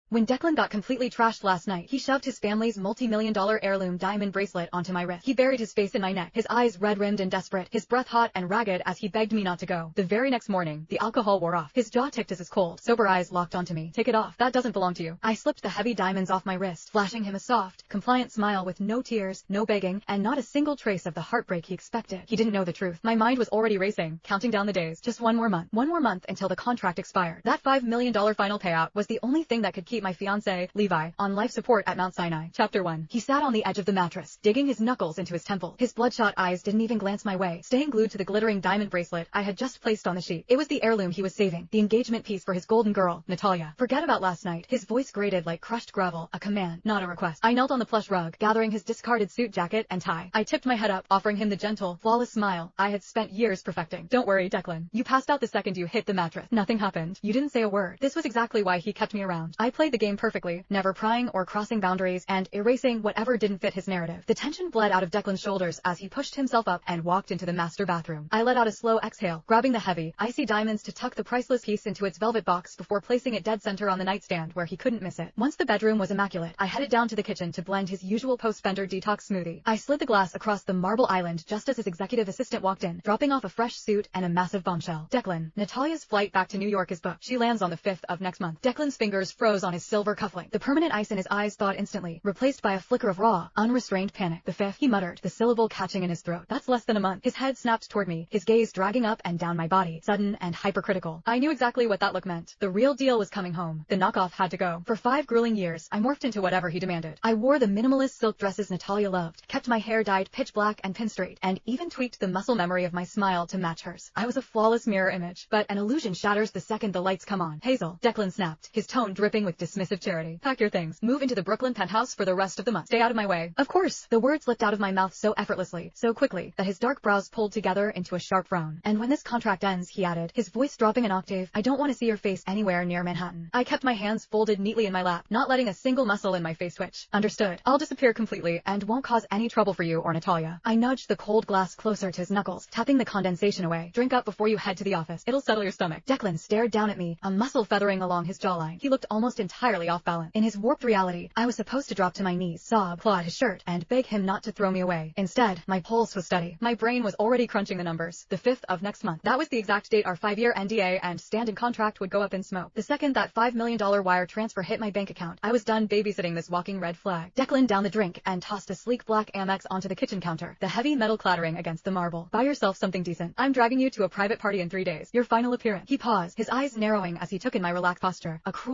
When Declan got completely trashed last night, he shoved his family's multi-million-dollar heirloom diamond bracelet onto my wrist. He buried his face in my neck, his eyes red-rimmed and desperate, his breath hot and ragged as he begged me not to go. The very next morning, the alcohol wore off. His jaw ticked as his cold, sober eyes locked onto me. "Take it off. That doesn't belong to you." I slipped the heavy diamonds off my wrist, flashing him a soft, compliant smile with no tears, no begging, and not a single trace of the heartbreak he expected. He didn't know the truth. My mind was already racing, counting down the days. Just one more month. One more month until the contract expired. That $5 million final payout was the only thing that could keep my fiancé, Levi, on life support at Mount Sinai. Chapter 1. He sat on the edge of the mattress, digging his knuckles into his temple. His bloodshot eyes didn't even glance my way, staying glued to the glittering diamond bracelet I had just placed on the sheet. It was the heirloom he was saving, the engagement piece for his golden girl, Natalia. "Forget about last night." His voice grated like crushed gravel, a command, not a request. I knelt on the plush rug, gathering his discarded suit jacket and tie. I tipped my head up, offering him the gentle, flawless smile I had spent years perfecting. "Don't worry, Declan. You passed out the second you hit the mattress. Nothing happened. You didn't say a word." This was exactly why he kept me around. I played the game perfectly, never prying or crossing boundaries, and erasing whatever didn't fit his narrative. The tension bled out of Declan's shoulders as he pushed himself up and walked into the master bathroom. I let out a slow exhale, grabbing the heavy, icy diamonds to tuck the priceless piece into its velvet box before placing it dead center on the nightstand where he couldn't miss it. Once the bedroom was immaculate, I headed down to the kitchen to blend his usual post-bender detox smoothie. I slid the glass across the marble island just as his executive assistant walked in, dropping off a fresh suit and a massive bombshell. "Declan, Natalia's flight back to New York is booked. She lands on the 5th of next month." Declan's fingers froze on his silver cufflink. The permanent ice in his eyes thawed instantly, replaced by a flicker of raw, unrestrained panic. "The 5th, he muttered, the syllable catching in his throat. "That's less than a month." His head snapped toward me, his gaze dragging up and down my body, sudden and hypercritical. I knew exactly what that look meant. The real deal was coming home. The knockoff had to go. For 5 grueling years, I morphed into whatever he demanded. I wore the minimalist silk dresses Natalia loved, kept my hair dyed pitch black and pin straight, and even tweaked the muscle memory of my smile to match hers. I was a flawless mirror image, but an illusion shatters the second the lights come on. "Hazel," Declan snapped, his tone dripping with dismissive charity. "Pack your things. Move into the Brooklyn penthouse for the rest of the month. Stay out of my way." "Of course." The words slipped out of my mouth so effortlessly, so quickly, that his dark brows pulled together into a sharp frown. "And when this contract ends," he added, his voice dropping an octave, "I don't want to see your face anywhere near Manhattan." I kept my hands folded neatly in my lap, not letting a single muscle in my face twitch. "Understood. I'll disappear completely and won't cause any trouble for you or Natalia." I nudged the cold glass closer to his knuckles, tapping the condensation away. "Drink up before you head to the office. It'll settle your stomach." Declan stared down at me, a muscle feathering along his jawline. He looked almost entirely off balance. In his warped reality, I was supposed to drop to my knees, sob, claw at his shirt, and beg him not to throw me away. Instead, my pulse was steady. My brain was already crunching the numbers. The 5th of next month. That was the exact date our 5-year NDA and stand-in contract would go up in smoke. The second that $5 million wire transfer hit my bank account, I was done babysitting this walking red flag. Declan downed the drink and tossed a sleek black Amex onto the kitchen counter, the heavy metal clattering against the marble. "Buy yourself something decent. I'm dragging you to a private party in 3 days. Your final appearance." He paused, his eyes narrowing as he took in my relaxed posture. A cruel